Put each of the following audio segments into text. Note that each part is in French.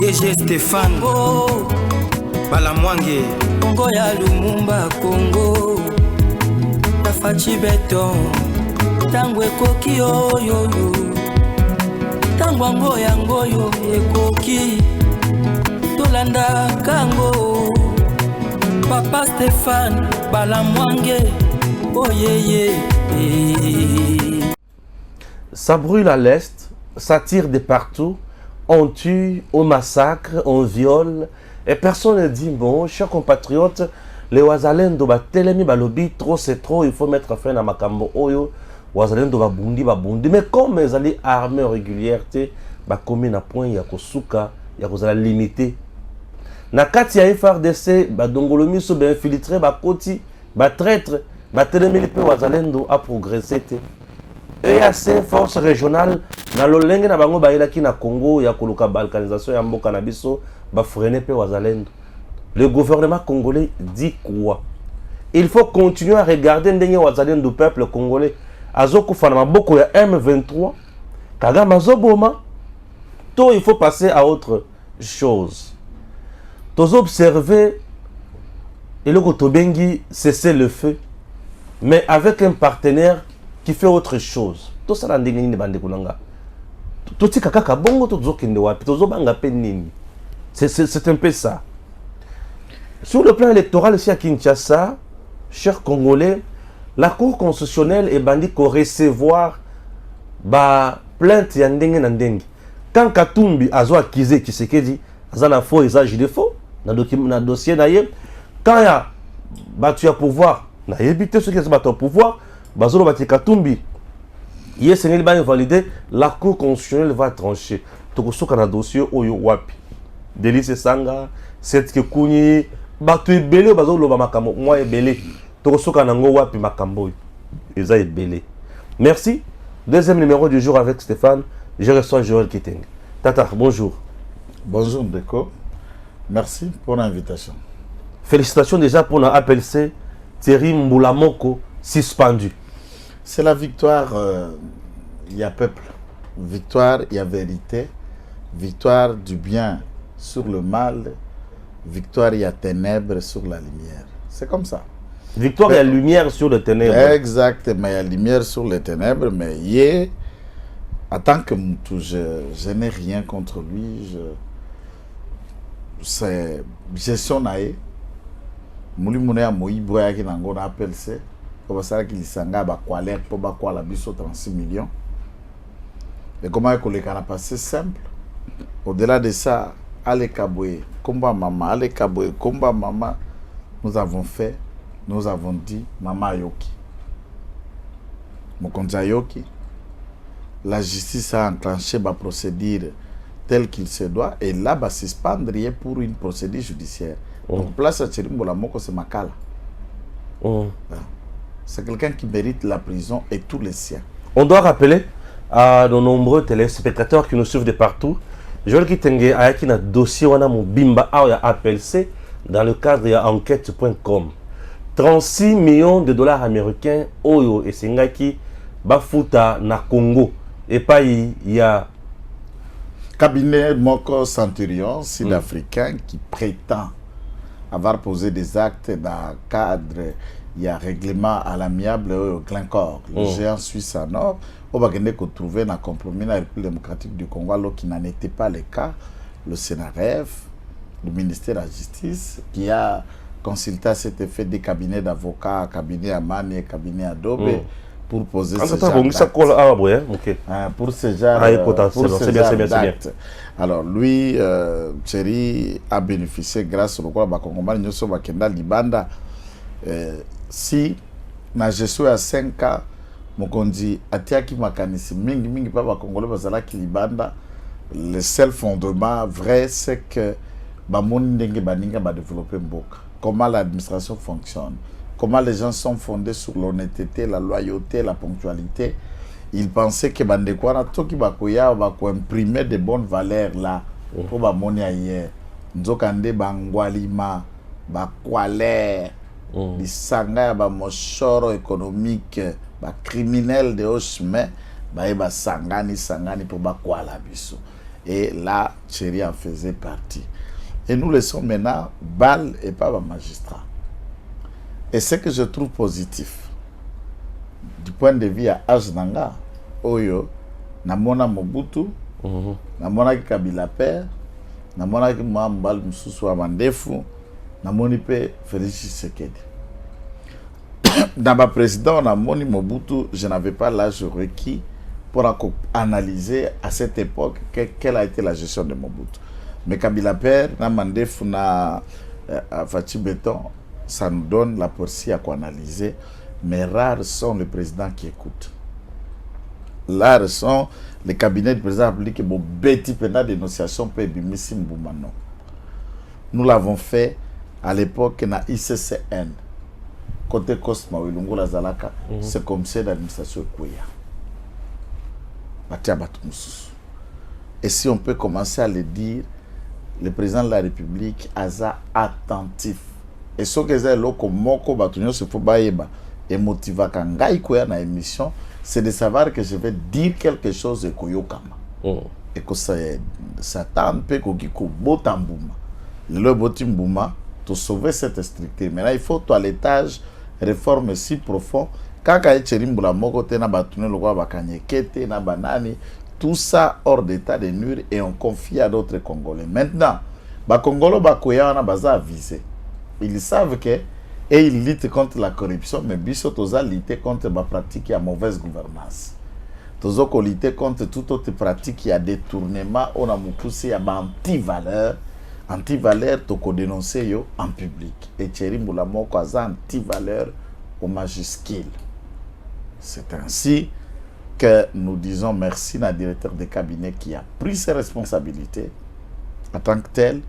DG Stéphane Oh, Balamwange Congo ya Lumumba Congo Tafachi beton Tango ekoki oyo Tango ango yango yo ekoki Tolanda kango Papa Stéphane Balamwange Oh yeah. Ça brûle à l'est, ça tire de partout, on tue, on massacre, on viole, et personne ne dit, bon, chers compatriotes, les Wazalendo, telemi balobi, trop c'est trop, il faut mettre fin à makambo oyo, Wazalendo babundi, mais comme ils allaient armée régulière, comme na point, ya kosuka, ya kozala limité. Na kati ya FRDC, dongolomi so be infiltré, koti, traître, telemi lipe Wazalendo a progressé. EAC force régionale na lolenge na bango baelaki na Congo ya koluka balkanisation ya mboka na biso ba freiner pe Wazalendo. Le gouvernement congolais dit quoi? Il faut continuer à regarder ndenge Wazalendo du peuple congolais azokufa na maboko ya M23 Kagame azoboma. To il faut passer à autre chose. Tous observer et le kotobengi cesser le feu mais avec un partenaire qui fait autre chose. Tout ça dans des bande kunanga. Tout ce kaka bongo to zokende wapi to zobanga pe nini. C'est un peu ça. Sur le plan électoral ici à Kinshasa, chers Congolais, la Cour constitutionnelle est bandit qu'on recevoir ba plainte ya ndenge na ndenge. Quand Katumbi azo accusé Tshisekedi azana faux usage de faux na dossier na ye, quand ya batu ya pouvoir na yebité ceux qui sont batu au pouvoir Bazolo Bati Katumbi, hier Sénégal va valider, la Cour constitutionnelle va trancher. Tokoso kana dossier oyo wapi. Delice Sanga, cette Kekuni, Batu Ebele, Bazolo Bamakamo, moi Ebele. Tokoso kana ngo wapi Makambo. Eza Ebele. Merci. Deuxième numéro du jour avec Stéphane. Je reçois Joël Kiteng. Tata, bonjour. Bonjour Ndeko. Merci pour l'invitation. Félicitations déjà pour notre APLC Thierry Mboulamoko suspendu. C'est la victoire, il y a peuple. Victoire, il y a vérité. Victoire du bien sur le mal. Victoire, il y a ténèbres sur la lumière. C'est comme ça. Victoire, il y a lumière sur les ténèbres. Exactement, il y a lumière sur les ténèbres, mais hier, en tant que Moutou, je n'ai rien contre lui. C'est gestion naïe. Mouli Mounéa Moïboya qui n'a pas appelé ça. Comme ça, qu'il s'en a pour la biso 36 millions. Et comment est-ce qu'on a passé simple? Au-delà de ça, allez Kaboué, combat maman, allez Kaboué, combat maman. Nous avons fait, nous avons dit, maman Yoki. Mokonza Yoki. La justice a enclenché ma procédure telle qu'il se doit. Et là, va suspendre pour une procédure judiciaire. Donc, place à Tchirimbola Moko, c'est Makala. C'est quelqu'un qui mérite la prison et tous les siens. On doit rappeler à nos nombreux téléspectateurs qui nous suivent de partout, Joël Kitenge a un dossier wana Mobimba APLC dans le cadre de enquête.com. 36 millions de dollars américains Oyo et Sengaki Bafuta na Congo. Et pas il y a cabinet Moko Centurion sud-africain qui prétend avoir posé des actes dans le cadre. Il y a un règlement à l'amiable au Glencore, le géant suisse en or. On va trouver un compromis dans la République démocratique du Congo, alors qui n'en était pas le cas. Le Sénaref, le ministère de la Justice, qui a consulté cet effet des cabinets d'avocats, cabinet Amani et cabinet Adobe, pour poser ce genre d'actes. Alors lui, Thierry a bénéficié grâce au Congo, Bakongomani, Nyoso Bakenda Libanda. Si na gestion à 5 ans, Mokondi atiaki makanisi mingi papa congolais bazala ki libanda, le seul fondement vrai c'est que bamoni ndenge baninga ba développer mboka. Comment l'administration fonctionne, comment les gens sont fondés sur l'honnêteté, la loyauté, la ponctualité. Ils pensaient que bandekwana toki bakoya bako imprimer de bonnes valeurs là pour bamoni ailleurs. Nzokande bangwalima bakwale lisanga ba moshoro économique ba criminel de haut chemin ba sangani pour ba kwala biso. Et là, Thierry en faisait partie. Et nous laissons maintenant BAL et pas magistrat. Et ce que je trouve positif, du point de vue à Ajnanga, Oyo, Namona Mobutu, Namona Kabila Père, Namona Mbal Moussou Amandefu, Namoni Pe Félix Tshisekedi. Dans ma président, Namoni Mobutu, je n'avais pas l'âge requis pour analyser à cette époque quelle a été la gestion de Mobutu. Mais Kabila Père, Namandefu, Fachi Béton, ça nous donne la possibilité à analyser. Mais rares sont les présidents qui écoutent. Rares sont les cabinets du président public qui ont bêti pendant des négociations pour Bimissi Mboumano. Nous l'avons fait à l'époque dans ICCN. Côté Cosma, Wilungola Zalaka, c'est comme ça l'administration Kouya. Et si on peut commencer à le dire, le président de la République a attentif. Et ce que c'est là comme moko batunyo se faut baïba et motiva kangai koya na émission, c'est de savoir que je vais dire quelque chose et koyokama. Et que ça tampe ko botambouma. Le botimbouma to sauver cette structure. Mais là il faut toilettage, réforme si profond. Kaka echerimbula moko tena batunyo lokwa bakanyekete na banani, tout ça hors d'état de nuire et on confie à d'autres Congolais. Maintenant, ba Congolo ba koya na baza avisé. Ils savent que et ils luttent contre la corruption, mais biso toza lutter contre la pratique qui a mauvaise gouvernance. Tozo ko lutter contre toute autre pratique qui a détournement, on a poussé à anti-valeur, to ko dénoncer yo en public. Et Thierry Mbula moko aza anti-valeur au majuscule. C'est ainsi que nous disons merci à directeur de cabinet qui a pris ses responsabilités en tant que tel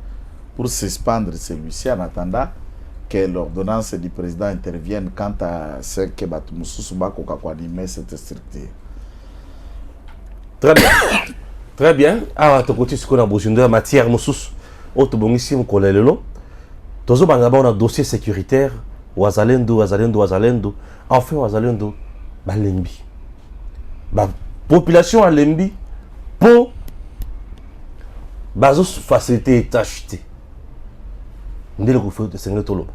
pour suspendre celui-ci en attendant que l'ordonnance du président intervienne quant à ce que Batumusu Bako animer cette structure. Très bien. Très bien. Ah, tu continues ce qu'on a besoin de matière, Moussous. Autre bon ici, mon collègue Lelo. Tozo Bangaba, on a un dossier sécuritaire. Wazalendo. Enfin, Wazalendo, Balembi. La population à Lembi, pour bazo facilité est achetée. Ndele ko faut de sengé tolo.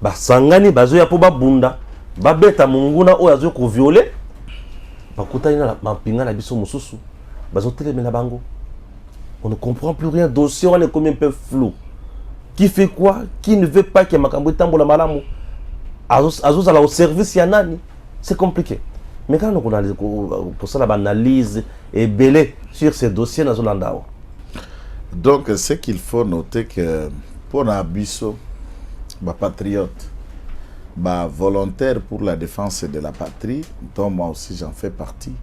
Ba sangani bazo ya po ba bunda, ba beta munguna o yazo ko violer. Ba kutani na mapinga na biso mususu. Bazo telemela bango. On ne comprend plus rien, dossier on est comme un peu flou. Qui fait quoi? Qui ne veut pas que makambo tambola malamu? Azo ala au service ya nani? C'est compliqué. Mais quand on a pour ça l'analyse et belé sur ces dossiers dans Zolandao. Donc ce qu'il faut noter que pour Nabiso, patriote, volontaire pour la défense de la patrie, dont moi aussi j'en fais partie,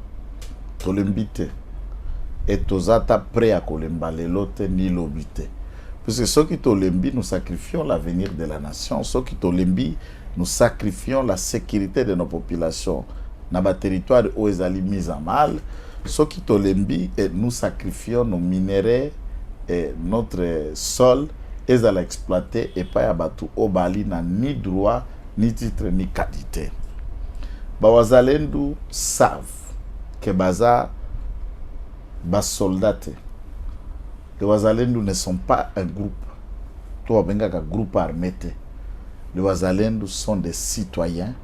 Tolembite et Tozata prêt à Kolemba l'autre ni l'obité. Parce que ceux qui Tolembi, nous sacrifions l'avenir de la nation, ceux qui Tolembi, nous sacrifions la sécurité de nos populations. Dans le territoire où ils ont mis en mal, ceux qui Tolembi, nous sacrifions nos minéraux et notre sol, ils allaient exploiter et pas à Batu au Bali n'a ni droit, ni titre, ni qualité. Bawazalendu savent que Baza, bas soldats, les Wazalendu ne sont pas un groupe. Toi, benga un groupe armé. Les Wazalendu sont des citoyens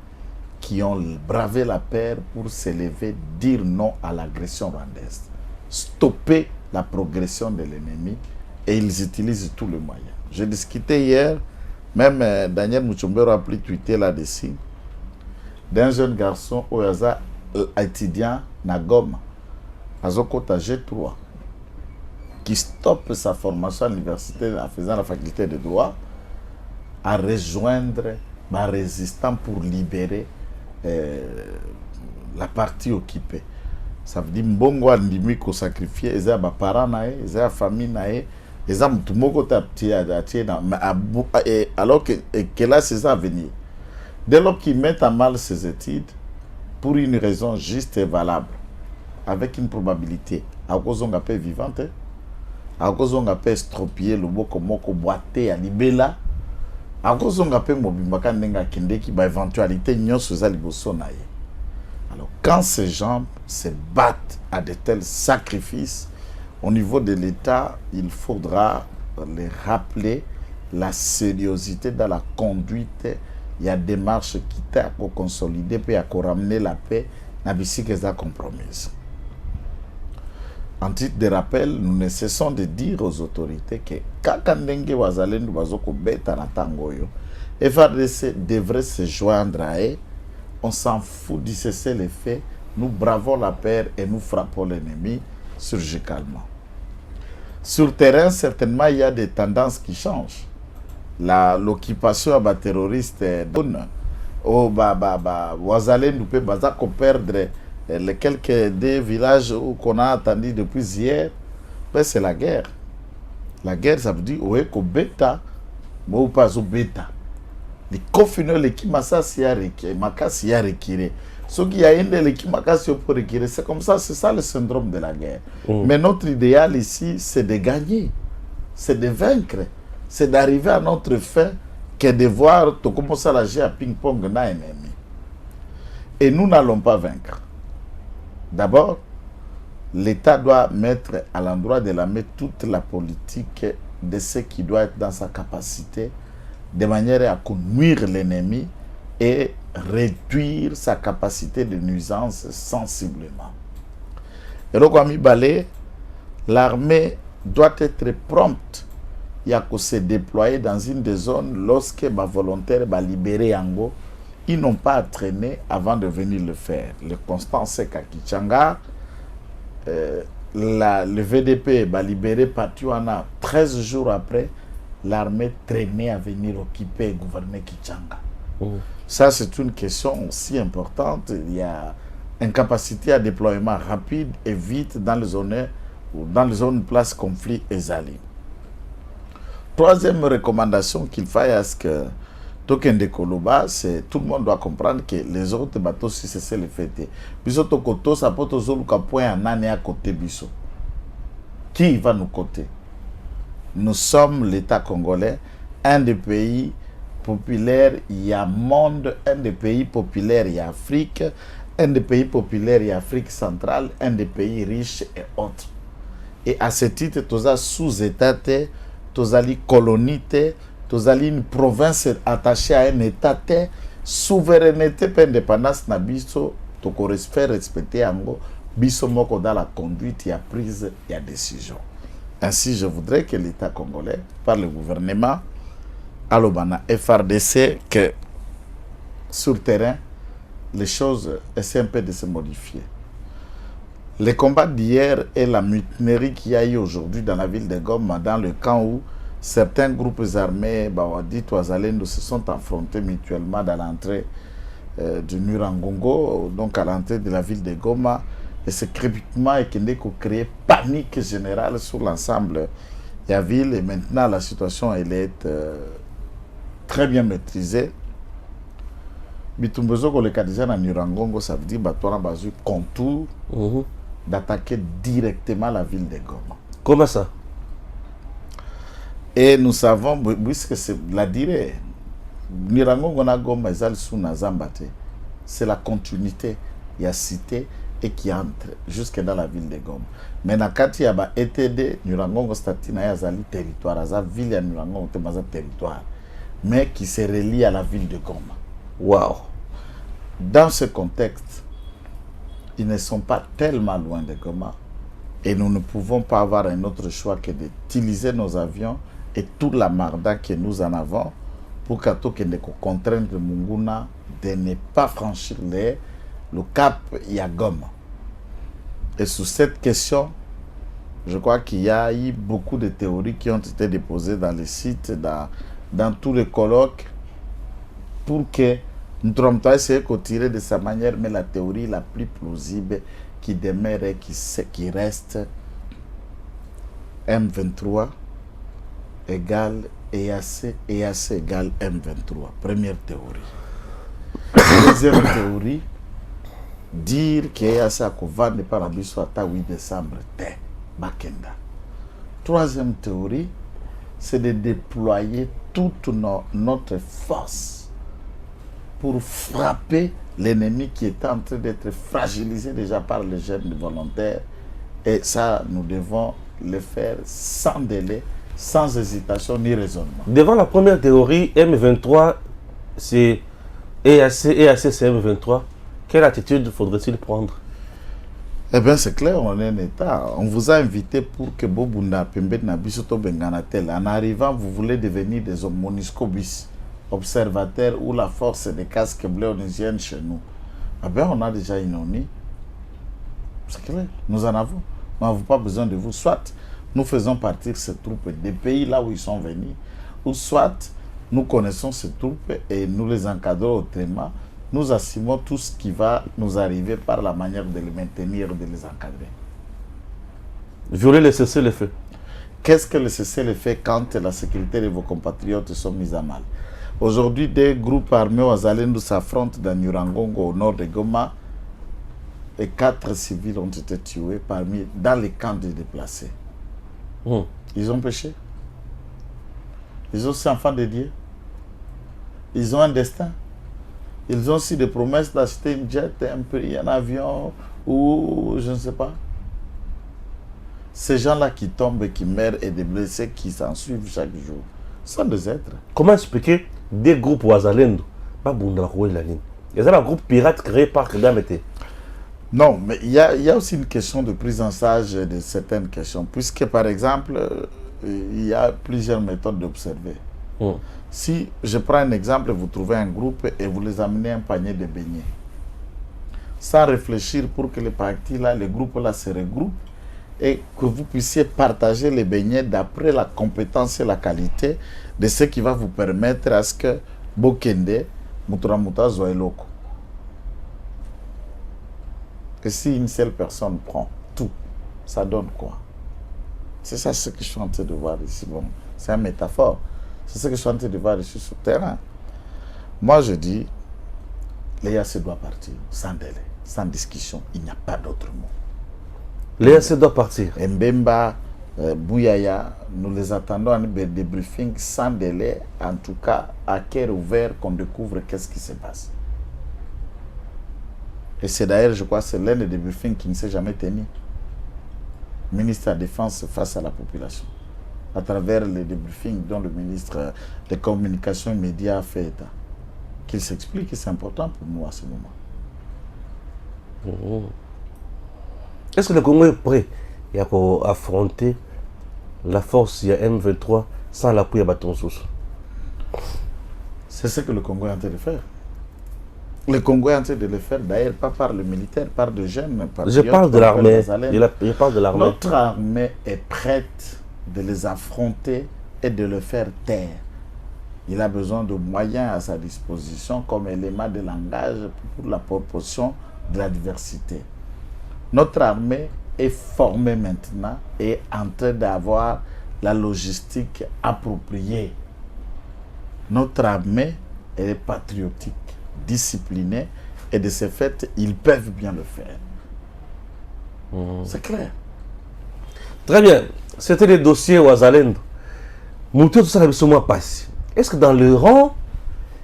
qui ont bravé la paix pour s'élever, dire non à l'agression rwandaise, stopper la progression de l'ennemi, et ils utilisent tous les moyens. J'ai discuté hier, même Daniel Muchombero a pris tweeté là-dessus, d'un jeune garçon au hasard étudiant na Goma, à Zokota G3, qui stoppe sa formation à l'université en faisant la faculté de droit, à rejoindre les résistants pour libérer la partie occupée. Ça veut dire mbongo andimi ko sacrifier eza ba parents nae, eza famille nae, eza mutu moko tatia alors que là c'est ça à venir. Dès lors qu'ils mettent à mal ces études pour une raison juste et valable, avec une probabilité, à cause on appelle vivante, à cause on appelle estropier le moko moko boité à libella, à cause on appelle mobimaka nenga kende qui ba éventualité nyonso za liboso nae. Alors, quand ces gens se battent à de tels sacrifices, au niveau de l'État, il faudra les rappeler la sérieuxité dans la conduite. Il y a des démarches qui t'a consolider puis à ramener la paix na bisiki za compromise. En titre de rappel, nous ne cessons de dire aux autorités que kaka ndenge wazalendo bazoko beta na tangoyo, FARDC devrait se joindre à eux. On s'en fout du cessez-le-feu. Nous bravons la paix et nous frappons l'ennemi surgicalement. Sur le terrain, certainement, il y a des tendances qui changent. L'occupation à terroriste Wazalé nous peut perdre les quelques des villages qu'on a attendu depuis hier. Ben, c'est la guerre. La guerre, ça veut dire que bêta, ou pas au bêta. Les confinés, les qui massacrent, ce qui a une les qui requiert, c'est comme ça, c'est ça le syndrome de la guerre. Mais notre idéal ici, c'est de gagner, c'est de vaincre, c'est d'arriver à notre fin que de voir tout commencer à agir à ping-pong dans l'ennemi. Et nous n'allons pas vaincre. D'abord, l'État doit mettre à l'endroit de la main toute la politique de ce qui doit être dans sa capacité, de manière à nuire l'ennemi et réduire sa capacité de nuisance sensiblement. Et donc, ami Balé, l'armée doit être prompte. Il y a que se déployer dans une des zones lorsque les volontaires va libérer Ango. Ils n'ont pas à traîner avant de venir le faire. Le constant, c'est qu'à Kichanga, le VDP va libérer Patuana 13 jours après. L'armée traînait à venir occuper et gouverner Kichanga. Ça, c'est une question aussi importante. Il y a une capacité à déploiement rapide et vite dans les zones place conflit et zali. Troisième recommandation qu'il faille à ce que Token de Koloba, c'est tout le monde doit comprendre que les autres bateaux, si c'est le fait. Biso Tokoto, ça peut être point en année à côté Biso. Qui va nous côté? Nous sommes l'État congolais, un des pays populaires, il y a monde, un des pays populaires, il y a Afrique, un des pays populaires, il y a Afrique centrale, un des pays riches et autres. Et à ce titre, tous les sous-États, tous les colonies, tous les une province attachée à un État, souveraineté et indépendance, na biso, to faire respecter ango, biso moko dans la conduite, il y a prise, il y a décision. Ainsi, je voudrais que l'État congolais, par le gouvernement, à l'Obana FARDC, que sur le terrain, les choses essaient un peu de se modifier. Les combats d'hier et la mutinerie qu'il y a eu aujourd'hui dans la ville de Goma, dans le camp où certains groupes armés, Bawadi, Ouazalendo, se sont affrontés mutuellement dans l'entrée du Nurangongo, donc à l'entrée de la ville de Goma. Et ce crépitement est qui créé panique générale sur l'ensemble de la ville. Et maintenant, la situation elle est très bien maîtrisée. Bitumbezo ko le kadija na Nurangongo, ça veut dire batona bazu contour d'attaquer directement la ville de Goma. Comment ça? Et nous savons, puisque c'est la durée, Nurangongo na Goma ezal sous Nazambate, c'est la continuité, il y a cité et qui entre jusque dans la ville de Goma. Mais na kati ya ba ETD, Nurangongo statina ya zali territoire, za ville ya Nurangongo te baza territoire, mais qui se relie à la ville de Goma. Wow. Dans ce contexte, ils ne sont pas tellement loin de Goma et nous ne pouvons pas avoir un autre choix que d'utiliser nos avions et toute la marda que nous en avons pour contraindre Munguna de ne pas franchir le cap Yagoma. Et sur cette question, je crois qu'il y a eu beaucoup de théories qui ont été déposées dans les sites, dans tous les colloques, pour que nous devons essayer de tirer de sa manière, mais la théorie la plus plausible qui demeure et qui reste M23 égale EAC, EAC égale M23. Première théorie. Deuxième théorie, dire que EAC a couvert par Abisso à 8 décembre, Bakenda. Troisième théorie, c'est de déployer toute notre force pour frapper l'ennemi qui est en train d'être fragilisé déjà par les jeunes volontaires. Et ça, nous devons le faire sans délai, sans hésitation ni raisonnement. Devant la première théorie, M23, c'est EAC c'est M23, quelle attitude faudrait-il prendre? Eh bien, c'est clair, on est un État. On vous a invité pour que Bobunda, Pembe, Nabisoto, Benganatel, en arrivant, vous voulez devenir des hommes moniscobis, observateurs ou la force des casques bleus onusiennes chez nous. Eh bien, on a déjà une ONU. C'est clair, nous en avons. Nous n'avons pas besoin de vous. Soit nous faisons partir ces troupes des pays là où ils sont venus, ou soit nous connaissons ces troupes et nous les encadrons autrement. Nous assumons tout ce qui va nous arriver par la manière de les maintenir, de les encadrer. Violer le cessez-le-feu. Qu'est-ce que le cessez-le-feu quand la sécurité de vos compatriotes sont mises à mal? Aujourd'hui, des groupes armés Wazalendo s'affrontent dans Nyurangongo, au nord de Goma, et 4 civils ont été tués dans les camps de déplacés. Ils ont péché. Ils ont aussi enfants de Dieu. Ils ont un destin. Ils ont aussi des promesses d'acheter une jet, un prix, un avion, ou je ne sais pas. Ces gens-là qui tombent et qui meurent et des blessés qui s'en suivent chaque jour sont des êtres. Comment expliquer des groupes Wazalendo? Pas Bunda la ligne. Il y a un groupe pirate créé par Kagame. Non, mais il y a aussi une question de prise en charge de certaines questions. Puisque, par exemple, il y a plusieurs méthodes d'observer. Si je prends un exemple, vous trouvez un groupe et vous les amenez un panier de beignets. Sans réfléchir pour que les parties-là, les groupes-là se regroupent et que vous puissiez partager les beignets d'après la compétence et la qualité de ce qui va vous permettre à ce que Bokende, Muturamuta, Zoeloko. Que si une seule personne prend tout, ça donne quoi? C'est ça ce que je suis en train de voir ici. Bon, c'est une métaphore. C'est ce que je suis en train de voir ici sur le terrain. Moi, je dis, l'EAC doit partir sans délai, sans discussion. Il n'y a pas d'autre mot. L'EAC doit partir. Mbemba, Bouyaya, nous les attendons à des briefings sans délai, en tout cas à cœur ouvert, qu'on découvre qu'est-ce qui se passe. Et c'est d'ailleurs, je crois, c'est l'un des briefings qui ne s'est jamais tenu. Ministre de la Défense face à la population. À travers les débriefings dont le ministre des Communications et Médias a fait état. Qu'il s'explique, et c'est important pour nous à ce moment. Est-ce que le Congo est prêt à affronter la force M23 sans l'appui à bâton sous? C'est ce que le Congo est en train de faire. Le Congo est en train de le faire, d'ailleurs, pas par le militaire, par de jeunes. Je parle de l'armée. Je parle de l'armée. Notre armée est prête de les affronter et de le faire taire. Il a besoin de moyens à sa disposition comme élément de langage pour la proportion de la diversité. Notre armée est formée maintenant et en train d'avoir la logistique appropriée. Notre armée est patriotique, disciplinée et de ce fait, ils peuvent bien le faire. C'est clair. Très bien. C'était les dossiers Wazalendo. Moutou tout ça la passe. Est-ce que dans le rang,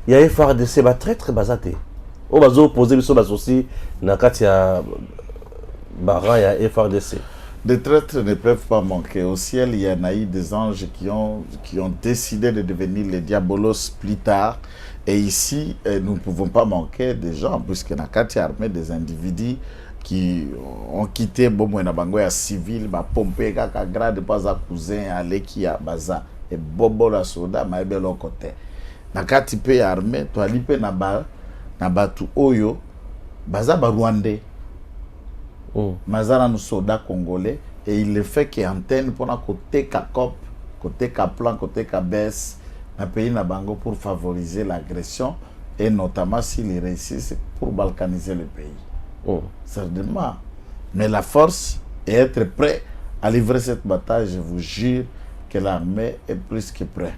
il y a FARDC très très basate? On va opposer le aussi Nakatia Bara, il y a FARDC. Des traîtres ne peuvent pas manquer. Au ciel, il y en a eu des anges qui ont décidé de devenir les diabolos plus tard. Et ici, nous ne pouvons pas manquer des gens, puisque Nakatia a armé des individus qui ont quitté Bomouena Bangoya civil, pompé kaka grade pas à cousin, aleki à baza et bobo la soda, ma ebelo côté. Nakati pe armé, to alipe na batu oyo, baza ba Rwandais. Mazara nous soda congolais et il le fait que antenne pour un côté Kakop, côté Kaplan, côté Kabès, un pays na bango pour favoriser l'agression et notamment s'il réussit pour balkaniser le pays. Certainement. Mais la force et être prêt à livrer cette bataille, je vous jure que l'armée est plus que prête.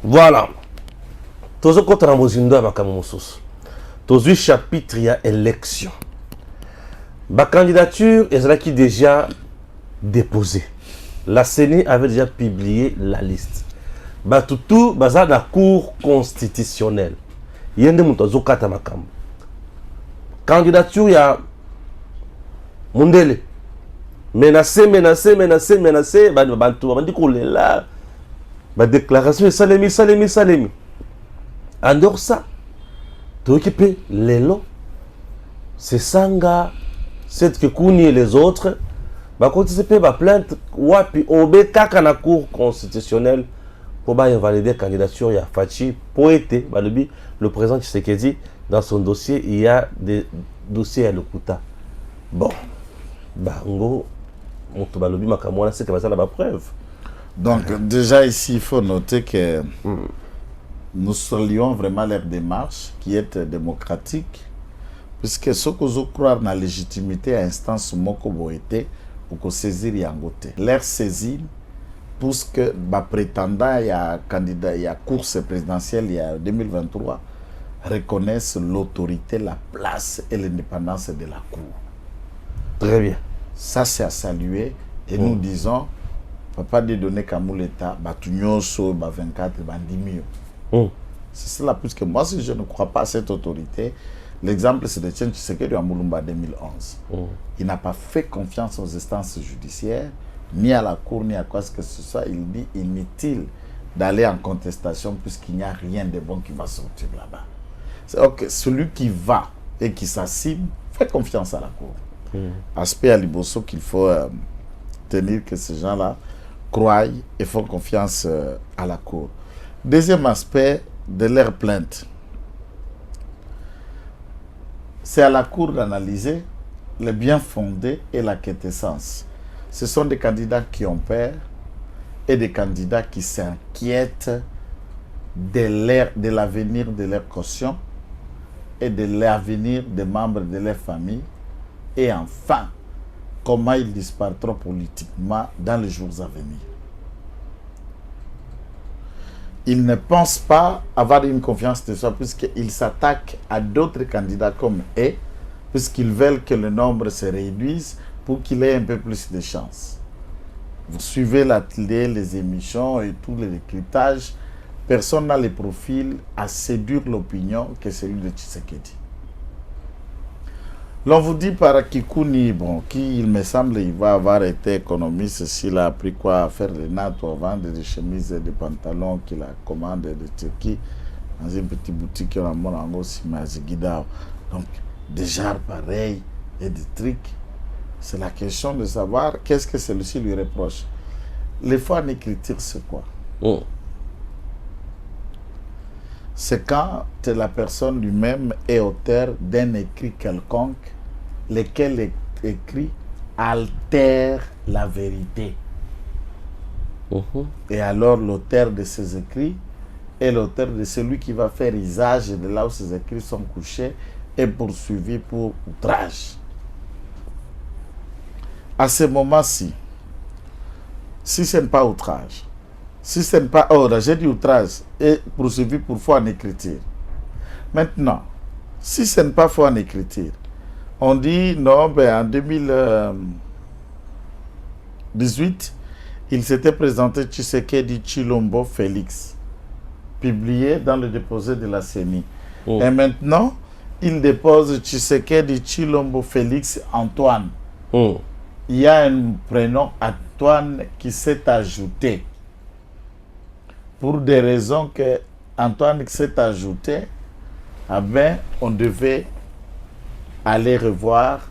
Voilà. Tozo contre la Mozindo à Makamousous. Tozo chapitre, il y a élection. Ma candidature est là qui déjà déposée. La CENI avait déjà publié la liste. Batutu, baza la cour constitutionnelle. Yende Moutozo Kata Makam. Candidature, il y a Mundele. menacé, bantu, là, ma déclaration est salemi. En dehors ça, tu occupes les lots, c'est Sanga, c'est que Kouni et les autres, bah quand tu peux plainte, wapi, obé kaka na cour constitutionnelle pour invalider la candidature, il y a Fachi, pour être, le président Tshisekedi, dans son dossier, il y a des dossiers à l'Okuta. Bon, bah, en gros, c'est que ça la preuve. Donc, déjà ici, il faut noter que nous saluons vraiment leur démarche qui est démocratique, puisque ce que je crois dans la légitimité à l'instance Moko Boete pour que saisir Yangote. Leur saisine, puisque prétendant il y a candidat, il y a course présidentielle il y a 2023, reconnaissent l'autorité, la place et l'indépendance de la Cour. Très bien. Ça, c'est à saluer. Et nous disons, papa de donner comme l'État, Batunyoso, 24, 10 000. C'est cela, puisque moi, si je ne crois pas à cette autorité, l'exemple, c'est de Tien Tshisekedi à Moulumba 2011. Il n'a pas fait confiance aux instances judiciaires, ni à la Cour, ni à quoi que ce soit. Il dit inutile d'aller en contestation, puisqu'il n'y a rien de bon qui va sortir là-bas. C'est ok, celui qui va et qui s'assume, fait confiance à la Cour. Aspect à Liboso qu'il faut tenir que ces gens-là croient et font confiance à la Cour. Deuxième aspect de leur plainte, c'est à la Cour d'analyser le bien fondé et la quintessence. Ce sont des candidats qui ont peur et des candidats qui s'inquiètent de l'avenir de leur caution et de l'avenir des membres de leur famille. Et enfin, comment ils disparaîtront politiquement dans les jours à venir. Ils ne pensent pas avoir une confiance de soi puisqu'ils s'attaquent à d'autres candidats comme eux, puisqu'ils veulent que le nombre se réduise pour qu'il ait un peu plus de chance. Vous suivez la télé, les émissions et tous les décryptages, personne n'a le profil à séduire l'opinion que celui de Tshisekedi. L'on vous dit par Kikouni, bon, qui il me semble il va avoir été économiste s'il a appris quoi à faire les NATO à vendre des chemises et des pantalons qu'il a commandé de Turquie dans une petite boutique qui a mon ango Simazigida. Donc des genres pareils et des trucs. C'est la question de savoir qu'est-ce que celui-ci lui reproche. Les fois en écriture, c'est quoi? C'est quand la personne lui-même est auteur d'un écrit quelconque, lequel écrit altère la vérité. Et alors l'auteur de ces écrits est l'auteur de celui qui va faire usage de là où ces écrits sont couchés et poursuivi pour outrage. À ce moment-ci, si ce n'est pas outrage, si ce n'est pas j'ai dit outrage et poursuivi pour faux en écriture. Maintenant, si ce n'est pas faux en écriture, on dit non, en 2018, il s'était présenté Tshisekedi Chilombo Félix, publié dans le déposé de la CENI. Et maintenant, il dépose Tshisekedi Chilombo Félix Antoine. Il y a un prénom Antoine qui s'est ajouté. Pour des raisons que Antoine s'est ajouté, on devait aller revoir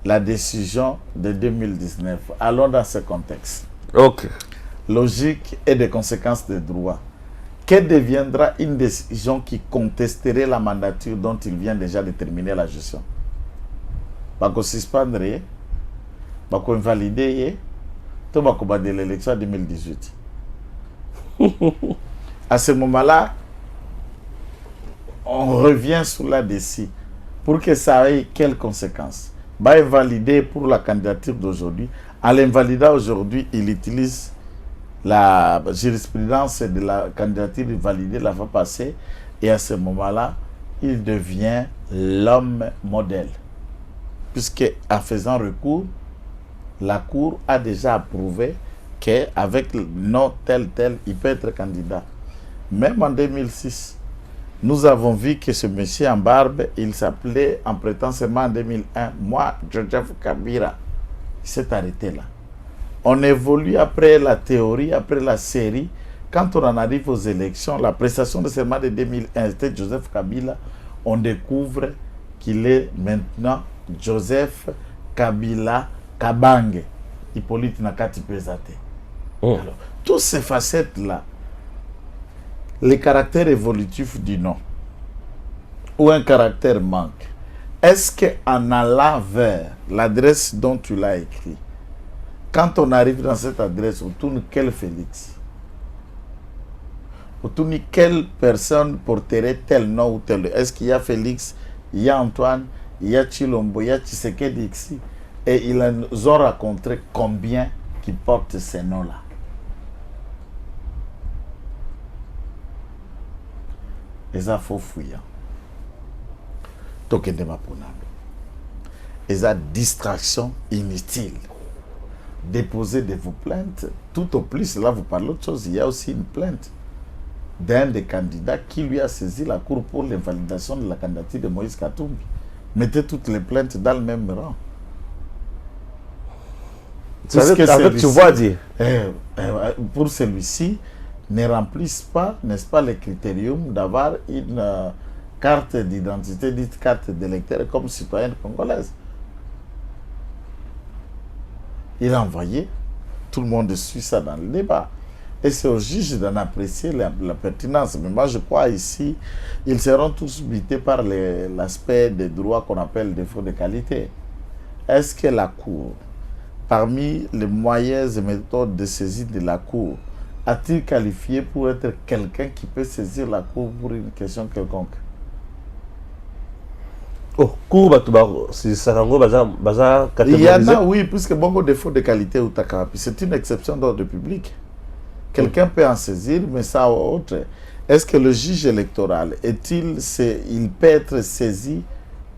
la décision de 2019. Allons dans ce contexte. Logique et des conséquences de droit. Que deviendra une décision qui contesterait la mandature dont il vient déjà de terminer la gestion? Bako suspendre, bako invalider, tout bako de l'élection 2018. À ce moment-là, on revient sur la décision pour que ça ait quelles conséquences. Va invalider pour la candidature d'aujourd'hui. En l'invalidant aujourd'hui, il utilise la jurisprudence de la candidature validée la fois passée et à ce moment-là, il devient l'homme modèle. Puisque en faisant recours, la Cour a déjà approuvé qu'avec le nom tel, il peut être candidat. Même en 2006, nous avons vu que ce monsieur en barbe, il s'appelait en prétensément en 2001, moi, Joseph Kabila. Il s'est arrêté là. On évolue après la théorie, après la série. Quand on en arrive aux élections, la prestation de serment de 2001, c'était Joseph Kabila, on découvre qu'il est maintenant Joseph Kabila Kabange. Hippolyte Nakati Pesate. Alors, toutes ces facettes-là, les caractères évolutifs du nom, où un caractère manque, est-ce qu'en allant vers l'adresse dont tu l'as écrit, quand on arrive dans cette adresse, on tourne quel Félix? On tourne quelle personne porterait tel nom ou tel? Est-ce qu'il y a Félix, il y a Antoine, il y a Chilombo, il y a Tshisekedi ici? Et ils ont rencontré combien qui portent ces noms-là? Et ça, faut fouiller. Donc, et ça, distraction inutile. Déposez de vos plaintes. Tout au plus, là, vous parlez d'autre chose. Il y a aussi une plainte d'un des candidats qui lui a saisi la cour pour l'invalidation de la candidature de Moïse Katumbi. Mettez toutes les plaintes dans le même rang. Tu vois dire. Pour celui-ci, ne remplissent pas, n'est-ce pas, le critérium d'avoir une carte d'identité, dite carte d'électeur comme citoyenne congolaise. Il a envoyé, tout le monde suit ça dans le débat. Et c'est au juge d'en apprécier la pertinence. Mais moi, je crois ici, ils seront tous butés par l'aspect des droits qu'on appelle défaut de qualité. Est-ce que la Cour, parmi les moyens et méthodes de saisie de la Cour, a-t-il qualifié pour être quelqu'un qui peut saisir la Cour pour une question quelconque? Oh, Cour, c'est Sarango, Baza, il y en a, oui, puisque bon défaut de qualité ou Takarapi, c'est une exception d'ordre public. Quelqu'un peut en saisir, mais ça autre. Est-ce que le juge électoral, il peut être saisi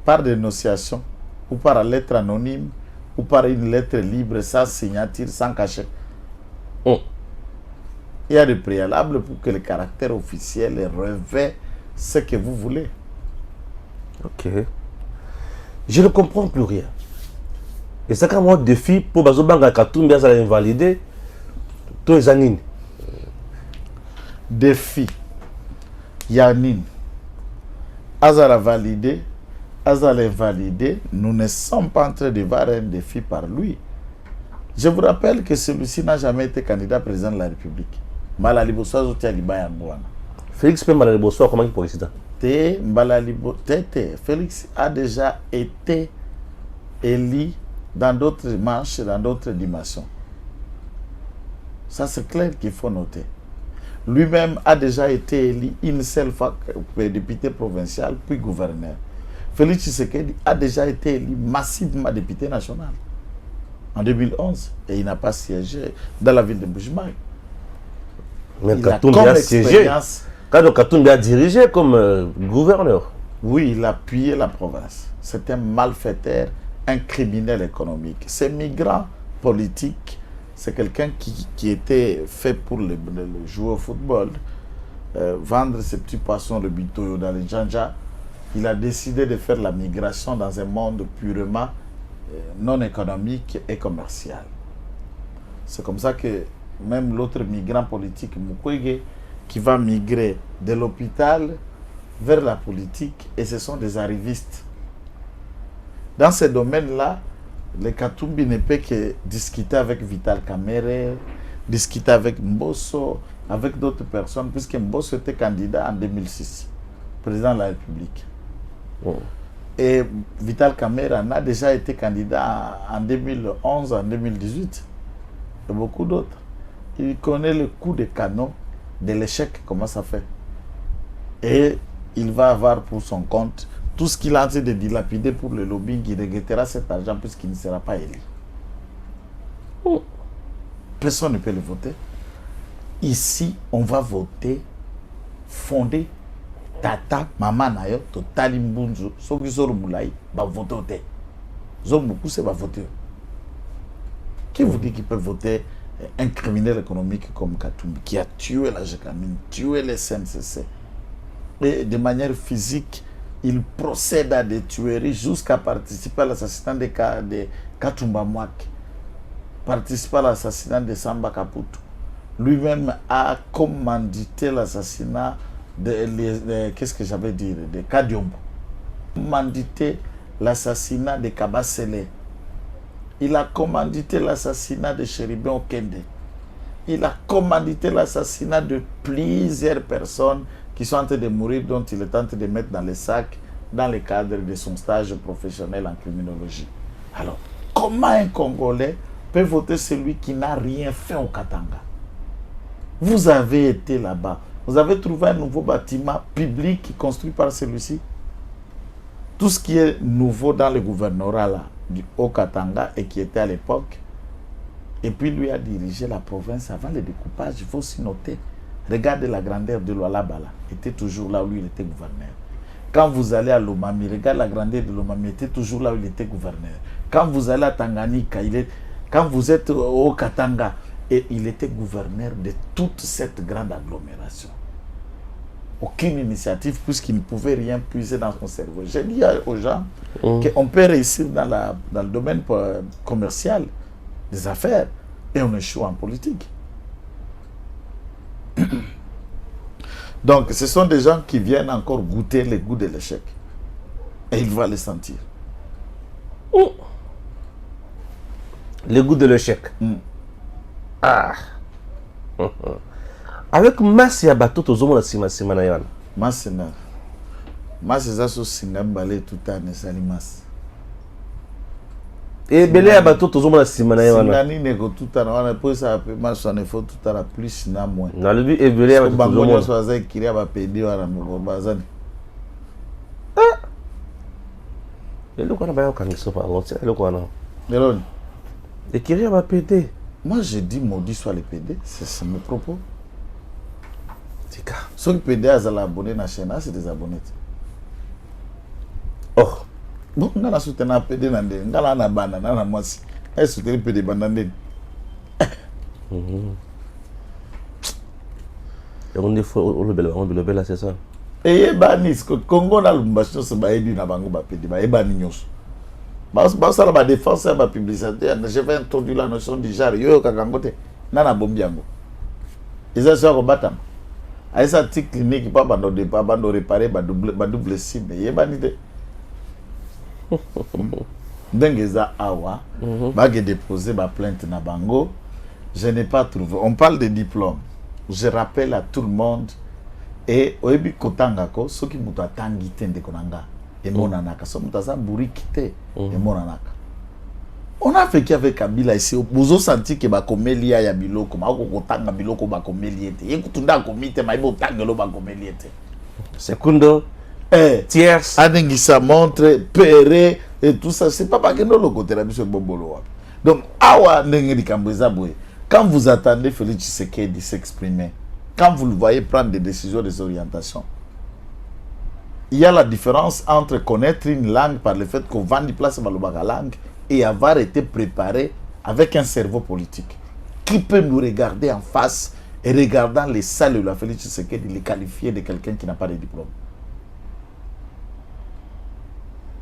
par dénonciation, ou par lettre anonyme, ou par une lettre libre, sans signature, sans cachet? Il y a des préalables pour que le caractère officiel revêt ce que vous voulez. Ok. Je ne comprends plus rien. Et c'est comme un défi pour Bazobanga Katumbi à invalider tous les années. Défi. Yanine. Azala validé. Azala invalidé. Nous ne sommes pas en train de voir un défi par lui. Je vous rappelle que celui-ci n'a jamais été candidat président de la République. Félix P. Malaliboso, comment il est président? Félix a déjà été élu dans d'autres manches, dans d'autres dimensions. Ça, c'est clair qu'il faut noter. Lui-même a déjà été élu une seule fois député provincial, puis gouverneur. Félix Tshisekedi a déjà été élu massivement député national en 2011 et il n'a pas siégé dans la ville de Bujumaï. Mais Katumbi a siégé. Quand Katumbi a dirigé comme gouverneur. Oui, il a appuyé la province. C'est un malfaiteur, un criminel économique. C'est migrant politique. C'est quelqu'un qui était fait pour le jouer au football, vendre ses petits poissons, le bitoyo dans les Djandja. Il a décidé de faire la migration dans un monde purement non économique et commercial. C'est comme ça que même l'autre migrant politique, Mukwege, qui va migrer de l'hôpital vers la politique, et ce sont des arrivistes. Dans ces domaines-là, le Katumbi ne peut que discuter avec Vital Kamerhe, discuter avec Mbosso, avec d'autres personnes, puisque Mbosso était candidat en 2006, président de la République. Et Vital Kamerhe en a déjà été candidat en 2011, en 2018, et beaucoup d'autres. Il connaît le coup de canon de l'échec, comment ça fait. Et il va avoir pour son compte tout ce qu'il a en train de dilapider pour le lobbying. Il regrettera cet argent puisqu'il ne sera pas élu. Personne ne peut le voter. Ici, on va voter fondé tata, maman nayo, totali mbunzu, soki zoro moulai, va voter. Zoro beaucoup, c'est va voter. Qui vous dit qu'il peut voter un criminel économique comme Katumbi, qui a tué la Gécamine, tué les SNCC, et de manière physique, il procède à des tueries jusqu'à participer à l'assassinat de Katumba Mouak. participé à l'assassinat de Samba Kaputu. Lui-même a commandité l'assassinat qu'est-ce que j'avais dit, de Kadiombo. Commandité l'assassinat de Kabasele. Il a commandité l'assassinat de Chéribé Okende. Il a commandité l'assassinat de plusieurs personnes qui sont en train de mourir, dont il est en train de mettre dans les sacs dans le cadre de son stage professionnel en criminologie. Alors, comment un Congolais peut voter celui qui n'a rien fait au Katanga? Vous avez été là-bas. Vous avez trouvé un nouveau bâtiment public construit par celui-ci. Tout ce qui est nouveau dans le gouvernorat là, du Haut-Katanga et qui était à l'époque. Et puis lui a dirigé la province avant le découpage. Il faut aussi noter. Regardez la grandeur de Lualaba. Il était toujours là où lui il était gouverneur. Quand vous allez à Lomami, regardez la grandeur de Lomami. Il était toujours là où il était gouverneur. Quand vous allez à Tanganyika, quand vous êtes au Katanga, et il était gouverneur de toute cette grande agglomération. Aucune initiative, puisqu'il ne pouvait rien puiser dans son cerveau. J'ai dit aux gens qu'on peut réussir dans le domaine commercial, des affaires, et on échoue en politique. Donc, ce sont des gens qui viennent encore goûter le goût de l'échec. Et il va le sentir. Le goût de l'échec. Ah. Avec masse ya bato tozomona sima na yana. Masse na. Masse za so singambale tout ane sali masse. Et belé ya bato tozomona sima na yana. Singani neko tout ane wana po ça peut masse on faut tout ane plus na moins. Na le but et belé ya bato tozomona. Bango so za kiria ba pedi wana mo bazani. Ah. Et le quoi na ba kangiso pa ngoti le quoi na. Meloni. Et kiria ba pedi. Moi je dis maudit soit les PD, c'est mes propos. Tika. Ceux qui PD à la abonné na chaîne, c'est des abonnés. Oh. Bon, on a soutenu PD nande, on a na bana na mwasi. Est soutenu PD bandande. Et on est fort le bel c'est ça. Et banis Congo na lumbasho se ba edu na bango ba PD ba ebani nyos. Ça la défense et la publicité. Je vais introduire la notion du genre. Yo kakangote nana bombiango. Ils ont sur combattre. À cette petite clinique pas bando réparer ba double cible. Yebanite. Dengeza awa ba que déposer ba plainte na bango. Je n'ai pas trouvé. On parle de diplôme. Je rappelle à tout le monde et oyebi kotanga ko soki muto atangi tende konanga. Et monanaka, so mutaza burikite et monanaka. On a fait qu'avec Kabila ici, vous senti que bakomelia ya biloko, ma ko kotanga biloko bakomeliete. Yekutunda komite ma ibo tangelo bakomeliete. Secundo, tierce, adengisa montre, pere et tout ça, c'est pas parce que nous le côté la biso bobolo. Donc awa ndenge likamboza boye. Quand vous attendez Félix Tshisekedi s'exprimer, quand vous le voyez prendre des décisions, des orientations, il y a la différence entre connaître une langue par le fait qu'on vend du place dans la langue et avoir été préparé avec un cerveau politique. Qui peut nous regarder en face et regardant les salles de la Félix Tshisekedi les qualifier de quelqu'un qui n'a pas de diplôme?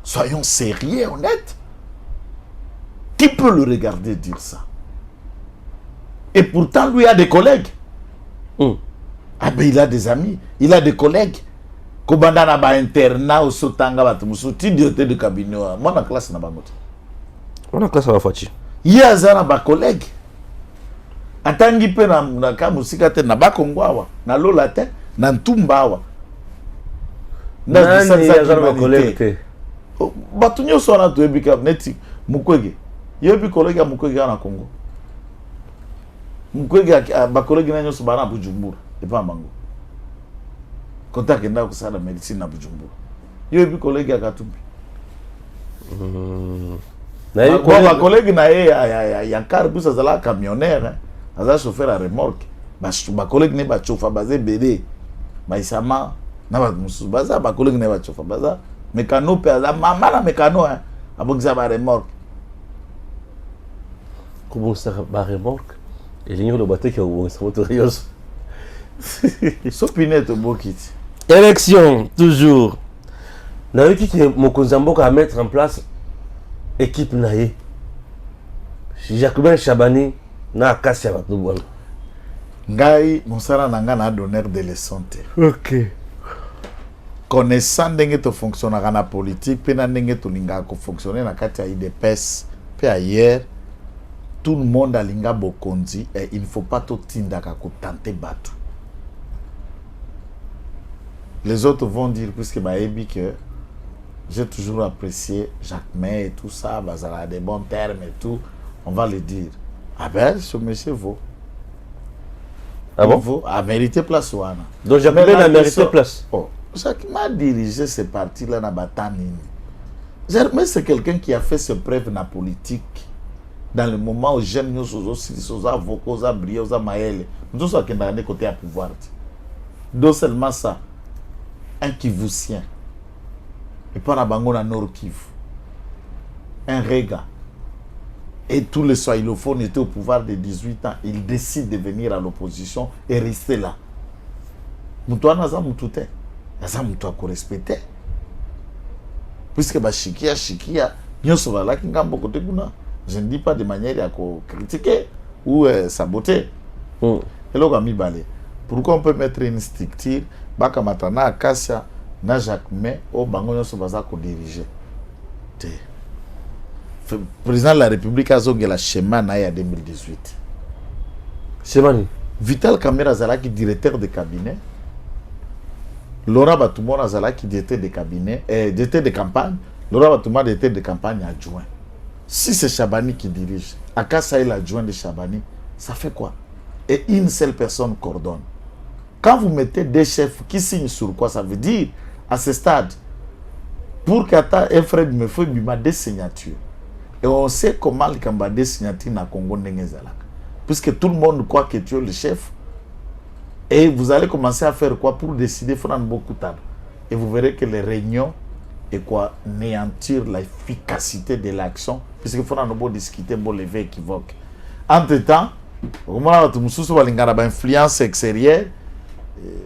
Soyons sérieux, honnêtes. Qui peut le regarder dire ça? Et pourtant, lui a des collègues. Ah ben, il a des amis, il a des collègues. Kobanda na ba internat au sotanga batu musuti diote de cabinet moi na classe na bangote. On a classe à Fachi. Ya za na ba collègue. Atangi pe na ka musika te na ba kongwawa, na lola te, na ntumbawa. Na ya za na collègue te. Batu nyoso na to ebika neti mukwege. Yebi collègue ya mukwege na Congo. Mukwege ba collègue na nyoso bana Bujumbura, e pa bango. Contact na kusala médecine na Bujumbura. Yo bi collègue ya Katumbi. Na yo collègue na ya car bus azala camionneur, azala chauffeur à remorque. Ba collègue ne ba chauffeur bazé BD. Ba isama na ba musu baza ba collègue ne ba chauffeur baza mécano pe azala mama na mécano hein. Abongisa ba remorque. Comment ça ba remorque? Et l'igno le bateau qui a ouvert sa moto Rios. Sopinette bokiti. Élection, toujours. N'a eu que Mokonzamboka à mettre en place équipe naïe. Jacobin Chabani na Kassia Batubol. Ngai monsala nanga na donneur de leçon. OK. Connaissant ndenge to fonctionner na politique, pe na ndenge to linga ko fonctionner na kati ya IDPS, pe ailleurs tout le monde a linga bokonzi et il ne faut pas tout tindaka ko tenter battre. Les autres vont dire puisque baebi que j'ai toujours apprécié Jacques May et tout ça, bazala des bons termes et tout, on va le dire. Ah ben ce monsieur vaut. Ah bon? Vaut à mériter place ouana. Donc Jacques May a mérité place. Oh, Jacques m'a dirigé ces partis-là dans Batani. Mais c'est quelqu'un qui a fait ses preuves dans la politique. Dans le moment où j'aime nous aux avocats, aux abriés, aux amaëles, nous sommes qui n'ont côté à pouvoir. Donc seulement ça, un Kivusien, et pas la bango na Nord Kivu, un Rega, et tous les soilophones étaient au pouvoir de 18 ans, ils décident de venir à l'opposition et rester là. Moutoua naza moutouté, naza moutoua ko respecté. Puisque ba shikia, nyoso bala kingambo kote kuna. Je ne dis pas de manière à critiquer ou saboter. Et là, pourquoi on peut mettre une structure, Baka Matana, Kassia, na Jacques May, au Bango Nyoso Baza ko diriger. Le président de la République a zongé la schéma en 2018. Chemani. Vital Kamera Zalaki, directeur de cabinet. Laurent Batoumona Zalaki, directeur de cabinet, directeur de campagne. Laurent Batoumona, directeur de campagne adjoint. Si c'est Chabani qui dirige, Akassa est l'adjoint de Chabani, ça fait quoi? Et une seule personne coordonne. Quand vous mettez des chefs qui signent sur quoi, ça veut dire, à ce stade, pour qu'Ata et Fred me fassent des signatures. Et on sait comment les Kamba des signatures na Congo Nengezalak. Puisque tout le monde croit que tu es le chef. Et vous allez commencer à faire quoi pour décider, il beaucoup de temps. Et vous verrez que les réunions et quoi néantir l'efficacité de l'action puisqu'il faut nous discuter pour lever équivoque. Entre-temps, on a une influence extérieure